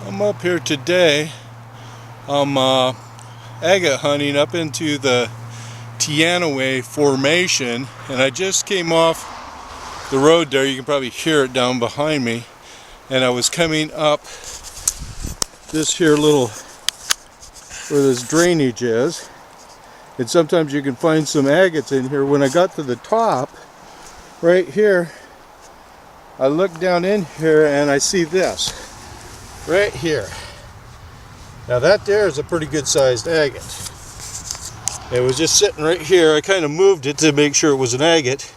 I'm up here today. I'm agate hunting up into the Teanaway formation, and I just came off the road there. You can probably hear it down behind me. And I was coming up this here little, where this drainage is, and sometimes you can find some agates in here. When I got to the top, right here, I look down in here and I see this right here. Now that there is a pretty good sized agate. It was just sitting right here. I kind of moved it to make sure it was an agate,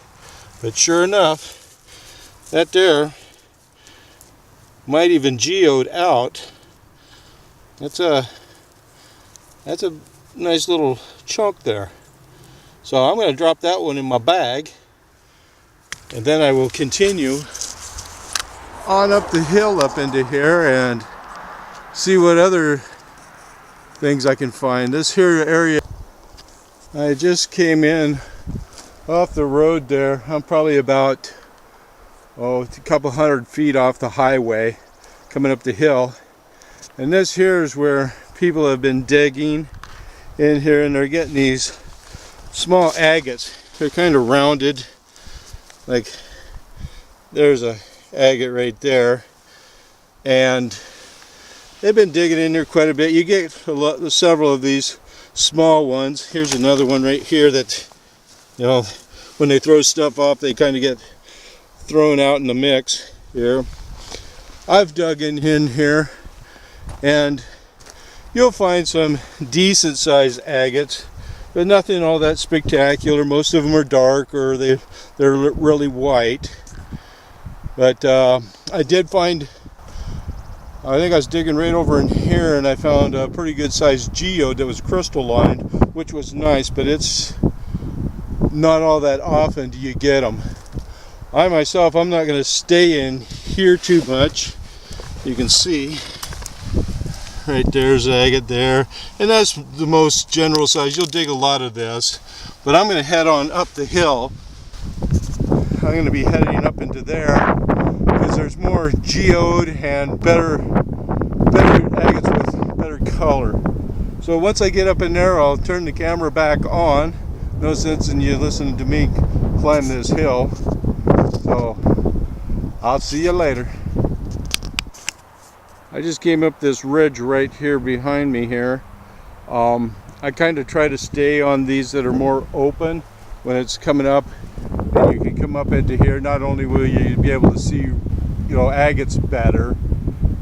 but sure enough, that there might even geode out. That's a nice little chunk there. So I'm going to drop that one in my bag, and then I will continue on up the hill up into here and see what other things I can find. This here area, I just came in off the road there. I'm probably about a couple 100 feet off the highway coming up the hill, and this here is where people have been digging in here, and they're getting these small agates. They're kind of rounded, like there's a agate right there, and they've been digging in there quite a bit. You get several of these small ones. Here's another one right here that, you know, when they throw stuff off, they kind of get thrown out in the mix here. I've dug in here, and you'll find some decent sized agates, but nothing all that spectacular. Most of them are dark, or they're really white. But I did find, I think I was digging right over in here, and I found a pretty good sized geode that was crystalline, which was nice, but it's not all that often do you get them. I myself, I'm not going to stay in here too much. You can see right there's agate there, and that's the most general size. You'll dig a lot of this, but I'm going to head on up the hill. I'm going to be heading up into there because there's more geode and better agates with better color. So once I get up in there, I'll turn the camera back on. No sense in you listening to me climb this hill. So I'll see you later. I just came up this ridge right here behind me here. I kind of try to stay on these that are more open when it's coming up, and you can come up into here. Not only will you be able to see, agates better,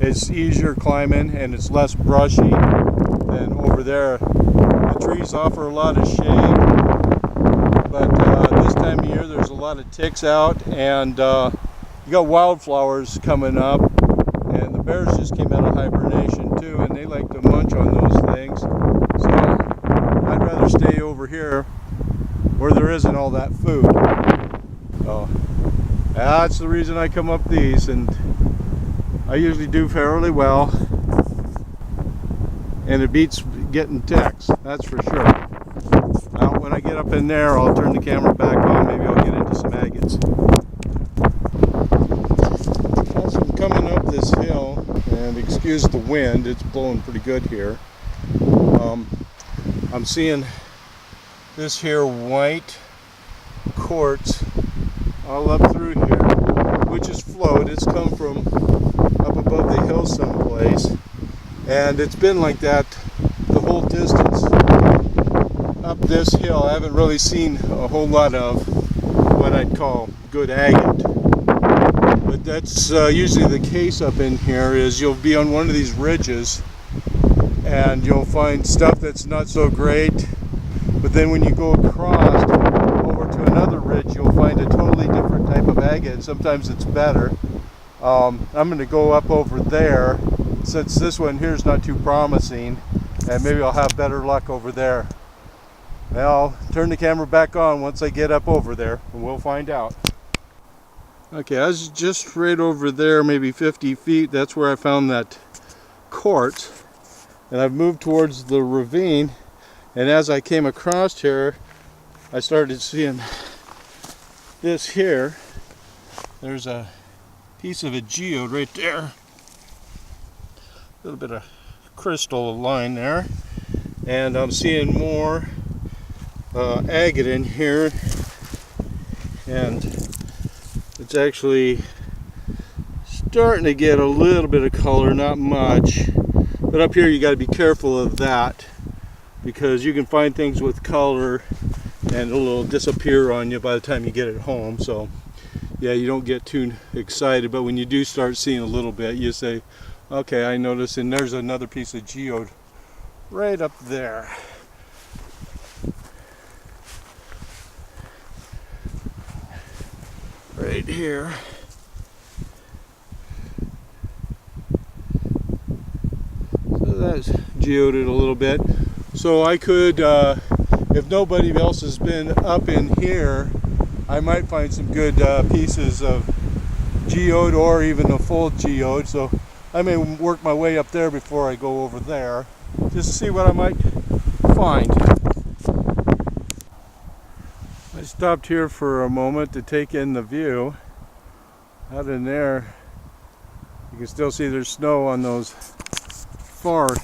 it's easier climbing and it's less brushy than over there. The trees offer a lot of shade, but this time of year there's a lot of ticks out, and you got wildflowers coming up, and the bears just came out of hibernation too, and they like to munch on those things. So I'd rather stay over here where there isn't all that food. So that's the reason I come up these, and I usually do fairly well, and it beats getting ticks, that's for sure. Now when I get up in there, I'll turn the camera back on. Maybe I'll get into some agates. As I'm coming up this hill, and excuse the wind, it's blowing pretty good here, I'm seeing this here white quartz all up through here, which is flowed. It's come from up above the hill someplace, and it's been like that the whole distance up this hill. I haven't really seen a whole lot of what I'd call good agate, but that's usually the case up in here. Is you'll be on one of these ridges and you'll find stuff that's not so great, but then when you go across over to another ridge, you'll find a totally different type of agate, and sometimes it's better. I'm going to go up over there, since this one here is not too promising, and maybe I'll have better luck over there. I'll turn the camera back on once I get up over there, and we'll find out. Okay, I was just right over there, maybe 50 feet. That's where I found that quartz, and I've moved towards the ravine, and as I came across here, I started seeing this here. There's a piece of a geode right there. little bit of crystal line there, and I'm seeing more agate in here, and it's actually starting to get a little bit of color, not much, but up here you got to be careful of that, because you can find things with color and it'll disappear on you by the time you get it home. So yeah, you don't get too excited, but when you do start seeing a little bit, you say, okay, I noticed, and there's another piece of geode right up there. Right here. So that's geoded a little bit. So I could, if nobody else has been up in here, I might find some good pieces of geode or even a full geode. So I may work my way up there before I go over there, just to see what I might find. I stopped here for a moment to take in the view. Out in there, you can still see there's snow on those far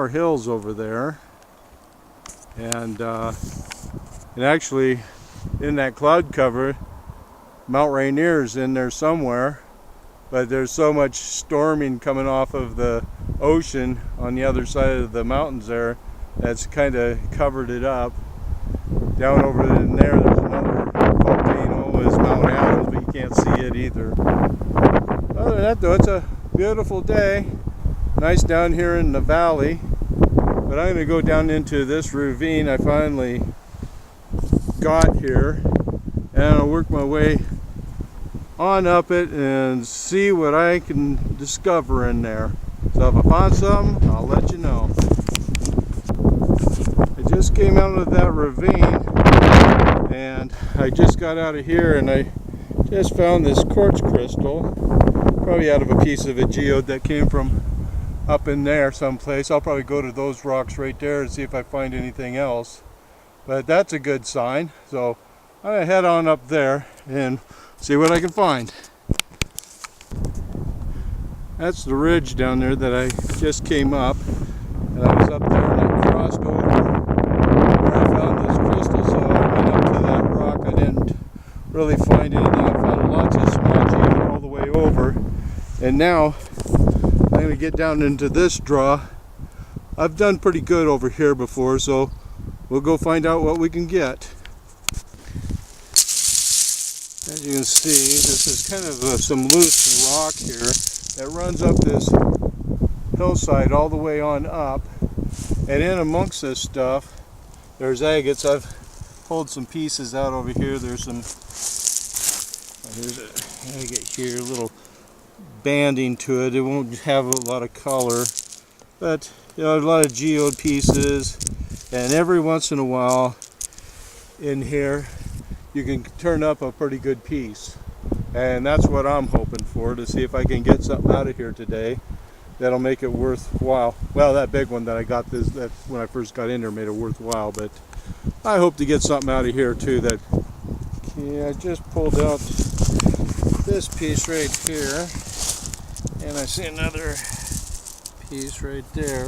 hills over there, and actually in that cloud cover, Mount Rainier's in there somewhere, but there's so much storming coming off of the ocean on the other side of the mountains there that's kind of covered it up. Down over in there, there's another volcano, is Mount Adams, but you can't see it either. Other than that though, it's a beautiful day. Nice down here in the valley. But I'm going to go down into this ravine I finally got here, and I'll work my way on up it and see what I can discover in there. So if I find something, I'll let you know. I just came out of that ravine, and I just got out of here, and I just found this quartz crystal, probably out of a piece of a geode that came from up in there someplace. I'll probably go to those rocks right there and see if I find anything else, but that's a good sign. So I'm gonna head on up there and see what I can find. That's the ridge down there that I just came up, and I was up there and I crossed over where I found this crystal, so I went up to that rock. I didn't really find anything. I found lots of small geode all the way over, and now I'm going to get down into this draw. I've done pretty good over here before, so we'll go find out what we can get. As you can see, this is kind of some loose rock here that runs up this hillside all the way on up. And in amongst this stuff, there's agates. I've pulled some pieces out over here. There's an agate here, a little banding to it. It won't have a lot of color, but you know, a lot of geode pieces, and every once in a while in here you can turn up a pretty good piece, and that's what I'm hoping for, to see if I can get something out of here today that'll make it worthwhile. Well, that big one that I got, that when I first got in there made it worthwhile, but I hope to get something out of here too. That, yeah, I just pulled out this piece right here, and I see another piece right there,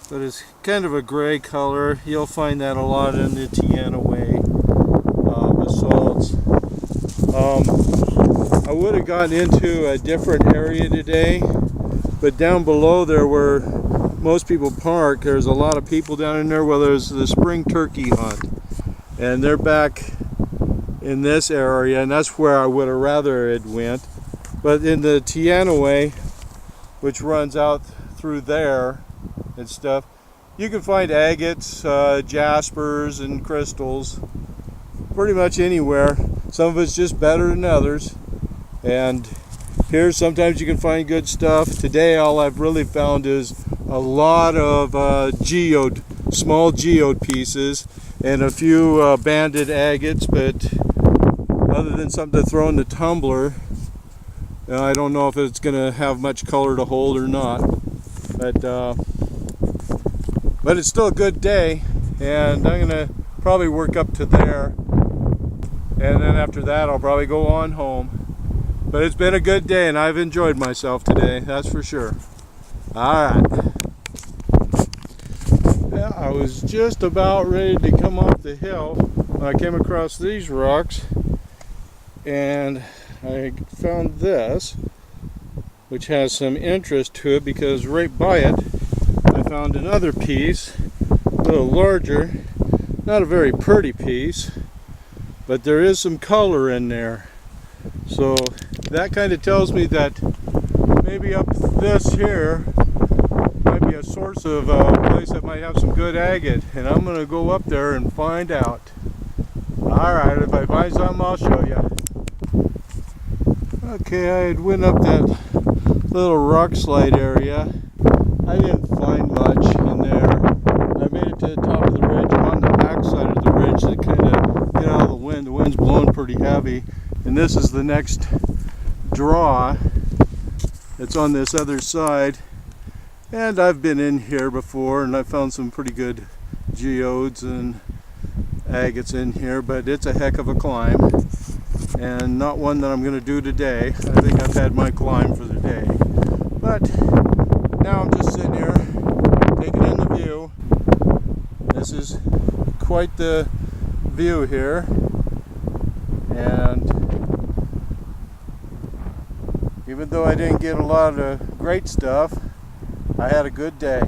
but it's kind of a gray color. You'll find that a lot in the Teanaway basalts. I would have gotten into a different area today, but down below there where most people park, there's a lot of people down in there. Well, there's the spring turkey hunt, and they're back in this area, and that's where I would have rather it went. But in the Teanaway, which runs out through there and stuff, you can find agates, jaspers, and crystals pretty much anywhere. Some of it's just better than others. And here sometimes you can find good stuff. Today all I've really found is a lot of geode, small geode pieces, and a few banded agates, but other than something to throw in the tumbler, I don't know if it's going to have much color to hold or not. But it's still a good day, and I'm going to probably work up to there, and then after that I'll probably go on home. But it's been a good day and I've enjoyed myself today, that's for sure. Alright. Yeah, I was just about ready to come off the hill when I came across these rocks and I found this, which has some interest to it because right by it I found another piece, a little larger, not a very pretty piece, but there is some color in there. So that kind of tells me that maybe up this here might be a source of a place that might have some good agate, and I'm going to go up there and find out. Alright, if I find something I'll show you. Okay, I had went up that little rock slide area. I didn't find much in there. I made it to the top of the ridge. I'm on the back side of the ridge to kind of get out of the wind. The wind's blowing pretty heavy. And this is the next draw. It's on this other side. And I've been in here before and I found some pretty good geodes and agates in here, but it's a heck of a climb. And not one that I'm going to do today. I think I've had my climb for the day. But now I'm just sitting here taking in the view. This is quite the view here. And even though I didn't get a lot of great stuff, I had a good day.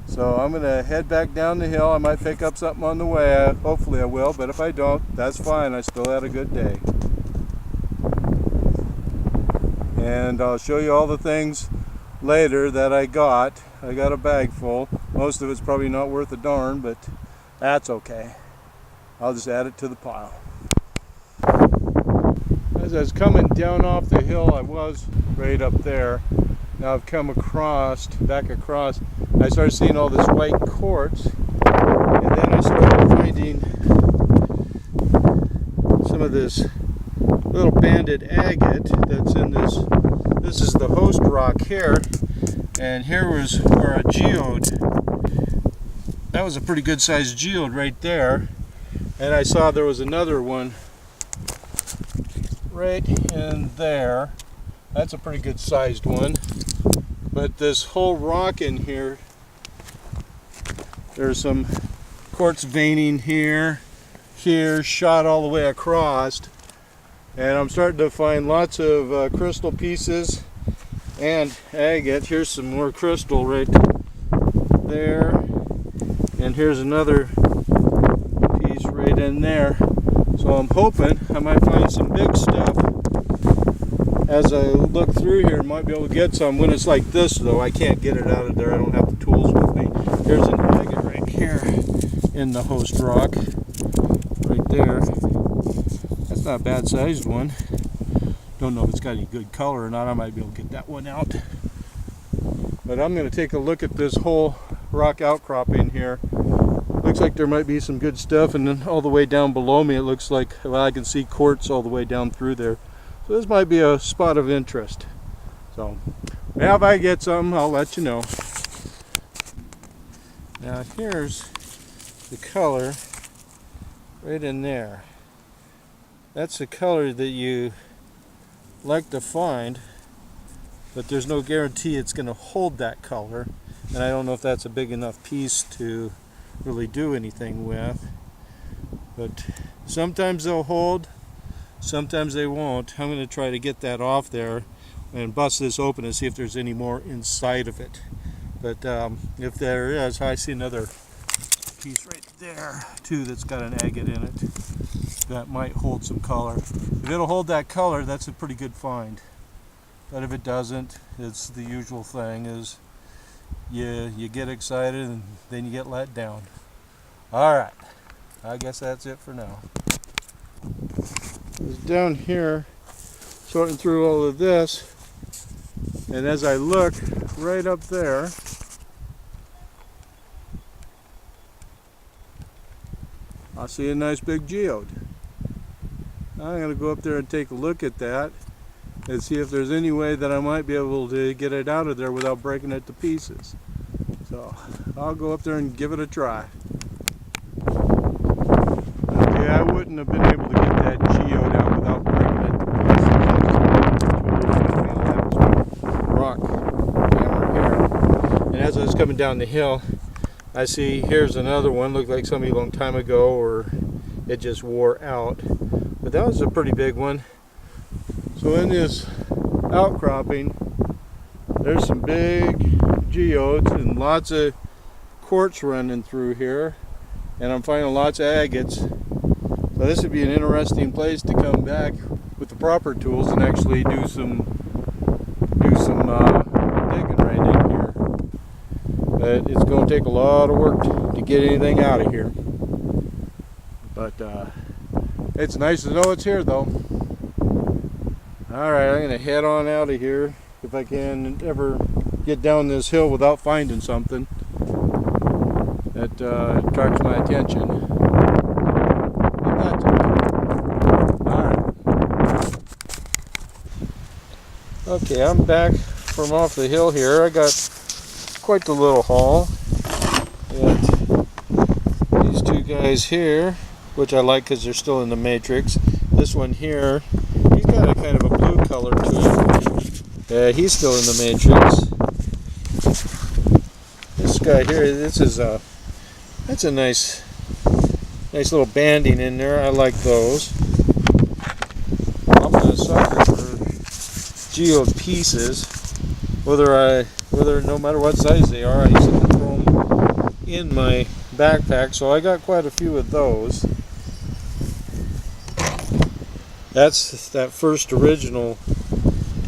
So I'm going to head back down the hill. I might pick up something on the way. Hopefully I will, but if I don't, that's fine. I still had a good day. And I'll show you all the things later that I got. I got a bag full. Most of it's probably not worth a darn, but that's okay. I'll just add it to the pile. As I was coming down off the hill, I was right up there. Now I've come back across, I started seeing all this white quartz, and then I started finding some of this little banded agate that's in this. This is the host rock here, and here was where a geode, that was a pretty good sized geode right there, and I saw there was another one right in there. That's a pretty good sized one. But this whole rock in here, there's some quartz veining here, shot all the way across. And I'm starting to find lots of crystal pieces and agate. Here's some more crystal right there. And here's another piece right in there. So I'm hoping I might find some big stuff. As I look through here, I might be able to get some. When it's like this though, I can't get it out of there. I don't have the tools with me. Here's an agate right here in the host rock. Right there. That's not a bad sized one. Don't know if it's got any good color or not. I might be able to get that one out. But I'm going to take a look at this whole rock outcropping here. Looks like there might be some good stuff, and then all the way down below me it looks like, well, I can see quartz all the way down through there. So this might be a spot of interest. So now if I get something, I'll let you know. Now here's the color right in there. That's the color that you like to find, but there's no guarantee it's going to hold that color, and I don't know if that's a big enough piece to really do anything with. But sometimes they'll hold, sometimes they won't. I'm going to try to get that off there and bust this open and see if there's any more inside of it. But if there is, I see another piece right there too that's got an agate in it that might hold some color. If it'll hold that color, that's a pretty good find. But if it doesn't, it's the usual thing, is you get excited and then you get let down. Alright, I guess that's it for now. I was down here sorting through all of this, and as I look right up there, I see a nice big geode. I'm going to go up there and take a look at that and see if there's any way that I might be able to get it out of there without breaking it to pieces. So I'll go up there and give it a try. Okay, I wouldn't have been able to get that geode out without breaking it to pieces. as I was coming down the hill, I see here's another one. Looked like somebody a long time ago, or it just wore out. But that was a pretty big one. So in this outcropping, there's some big geodes and lots of quartz running through here, and I'm finding lots of agates. So this would be an interesting place to come back with the proper tools and actually do some digging right in here. But it's going to take a lot of work to get anything out of here. But it's nice to know it's here, though. Alright, I'm going to head on out of here if I can ever get down this hill without finding something that attracts my attention. But that's okay. Alright. Okay, I'm back from off the hill here. I got quite the little haul. Got these two guys here, which I like because they're still in the matrix. This one here, he's got a kind of a blue color to him. He's still in the matrix. This guy here, that's a nice little banding in there. I like those. I'm a sucker for geode pieces, whether no matter what size they are. I used to throw them in my backpack, so I got quite a few of those. That's that first original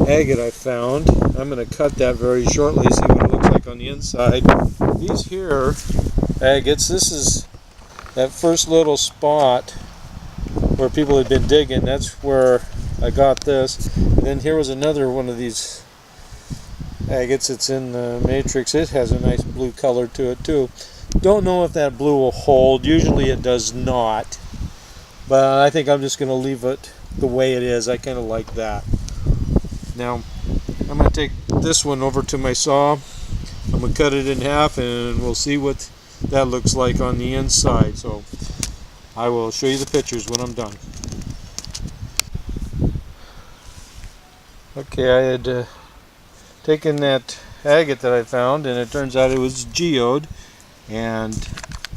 agate I found. I'm going to cut that very shortly, see what it looks like on the inside. These here agates, this is that first little spot where people had been digging. That's where I got this. And then here was another one of these agates. It's in the matrix. It has a nice blue color to it too. Don't know if that blue will hold. Usually it does not. But I think I'm just going to leave it the way it is. I kind of like that. Now, I'm going to take this one over to my saw. I'm going to cut it in half and we'll see what that looks like on the inside. So I will show you the pictures when I'm done. Okay, I had taken that agate that I found, and it turns out it was geode, and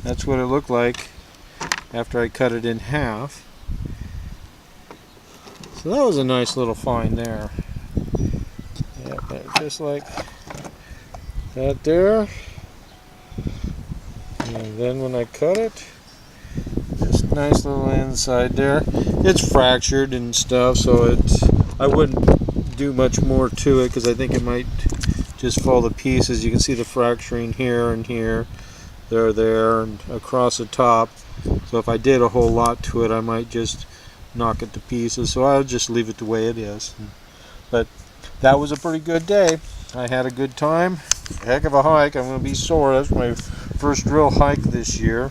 that's what it looked like after I cut it in half. So that was a nice little find there. Yeah, just like that there. And then when I cut it, just nice little inside there. It's fractured and stuff, so I wouldn't do much more to it because I think it might just fall to pieces. You can see the fracturing here and here, there, and across the top. So if I did a whole lot to it, I might just knock it to pieces. So I'll just leave it the way it is. But that was a pretty good day. I had a good time. Heck of a hike. I'm going to be sore. That's my first real hike this year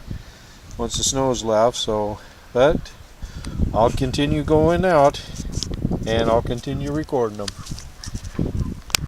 once the snow has left. So, but I'll continue going out and I'll continue recording them.